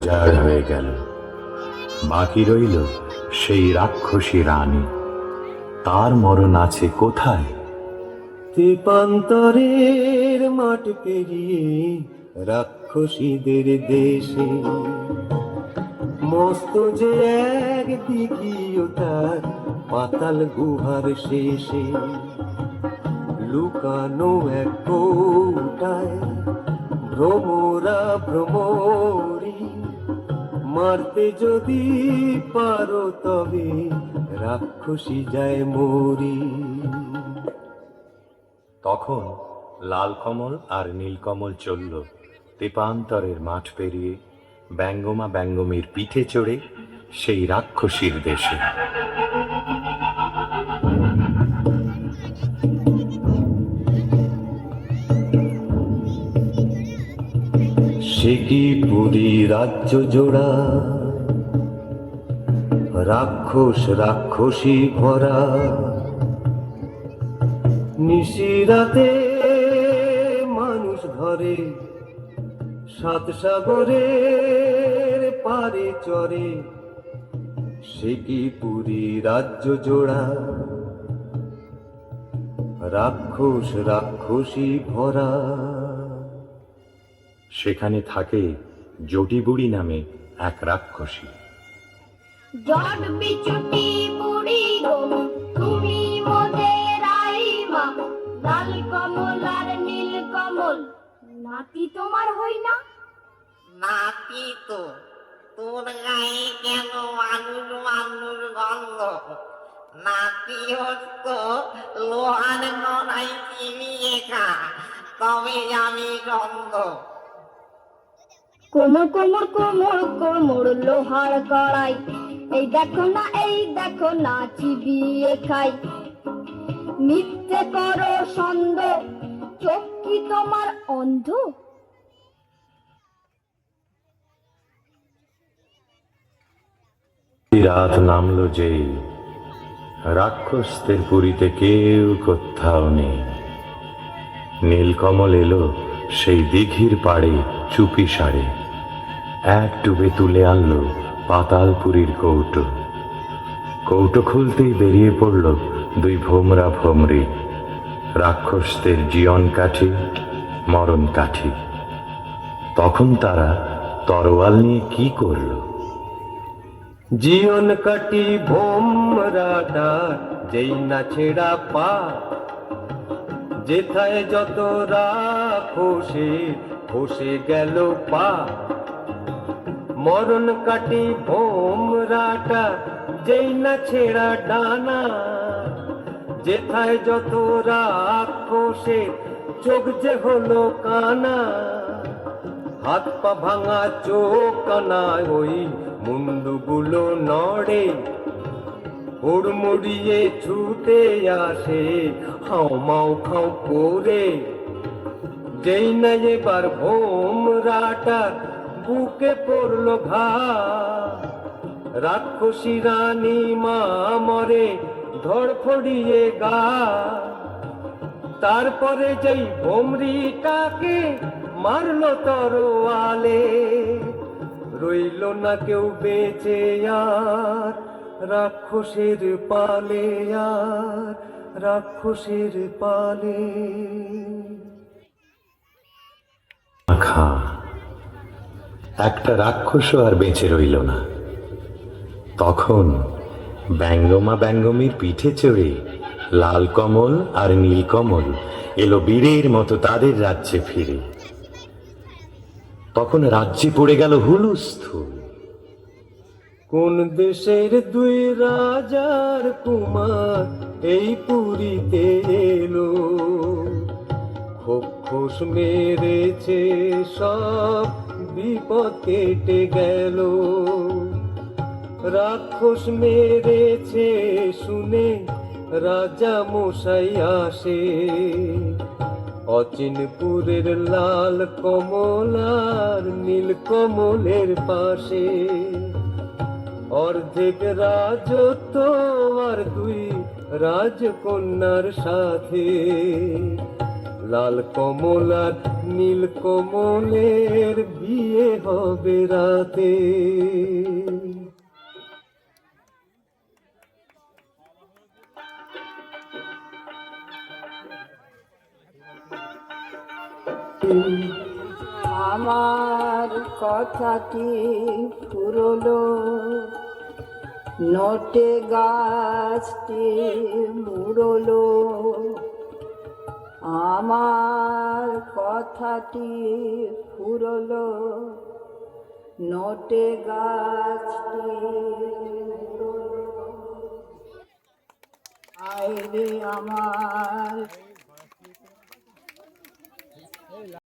Jar হয়ে গেল। বাকি রইল সেই রাক্ষসী রানী। তার মরণ আছে কোথায়? তেপান্তরের মাঠ পেরিয়ে রাক্ষসীদের দেশে, মস্ত যে এক দিঘিও তার পাতাল গুহার শেষে। লুকানো এক কৌটায় ভ্রমরা ভ্রমরি, মারতে যদি পারো তবে রাক্ষসী যায় মরি। তখন লাল কমল আর নীলকমল চলল তেপান্তরের মাঠ পেরিয়ে ব্যঙ্গমা ব্যঙ্গমীর পিঠে চড়ে সেই রাক্ষসীর দেশে। সে কি পুরী রাজ্য জোড়া, রাক্ষস রাক্ষসী ভরা। নিশিরাতে মানুষ ঘরে, সাত সাগরের পারে চরে। সে কি পুরী রাজ্য জোড়া, রাক্ষস রাক্ষসী ভরা। সেখানে থাকে জটিবুড়ি নামে এক রাক্ষসী। জট বিচুটি বুড়ি গো, তুমি মোদের আইমা। লাল কমল আর নীল কমল নাতি তোমার হই না? নাতি তো, তোর গায়ে কেন মানুষ মানুষ গন্ধ? নাতি হতো লোহার গড়াই চিবিয়ে খা, তবে জানি গন্ধ। কোমর কোমর কোমর কোমর লোহার কড়াই, এই দেখো না এই দেখো না চিবিয়ে খাই। মিথ্যে করো সন্দেহ, চোখ কি তোমার অন্ধ? রাত নামলো যেই, রাক্ষসদের পুরীতে কেউ কোথাও নেই। নীলকমল এলো সেই দিঘির পাড়ে চুপি সারে, এক ডুবে তুলে আনলো পাতালপুরীর কৌটো। কৌটো খুলতেই বেরিয়ে পড়ল দুই ভোমরা ভোমরি, রাক্ষসদের জীবন কাঠি মরণ কাঠি। তখন তারা তরোয়াল নিয়ে কি করল? জীবন কাটি ভোমরাটা যেই না ছেড়া পা, যেথায় যত রাক্ষসে খসে গেল পা। মরণ কাটি ভোমরাটা যেই না ছেড়া ডানা, যেথায় যত রাক্ষসে চোখ যে হলো কানা। হাত পা ভাঙা চোখ কানায় ওই মুন্ডুগুলো নড়ে, হুড়মুড়িয়ে ছুটে আসে হাও মাও খাও করে। যেই না এবার ভোমরাটা বুকে পড়লো ঘা, রাক্ষসী রানী মা মরে ধড়ফড়িয়ে গা। তারপরে যেই ভোমরিটাকে মারলো তরোয়ালে, রইল না কেউ বেঁচে আর রাক্ষসের পালে, আর রাক্ষসের পালে। খা একটা রাক্ষসও আর বেঁচে রইল না। তখন ব্যঙ্গমা ব্যঙ্গমীর পিঠে চড়ে লাল কমল আর নীলকমল এলো বীরের মতো তাদের রাজ্যে ফিরে। তখন রাজ্যে পড়ে গেল হুলস্থুল। কোন দেশের দুই রাজার কুমার এই পুরীতে এলো, খোস মেরেছে সব বিপদ কেটে গেল। রাক্ষস মেরেছে শুনে রাজা মশাই আসে, অচিনপুরের লাল কমল আর নীল কমলের পাশে। অর্ধেক রাজত্ব আর দুই রাজকন্যার সাথে লাল কমলার নীল কমলের বিয়ে হবে রাতে। আমার কথাটি ফুরলো, নটে গাছটি মুড়লো। আমার কথাটি ফুরলো, নটে গাছটি মুড়লো। আইরে আমার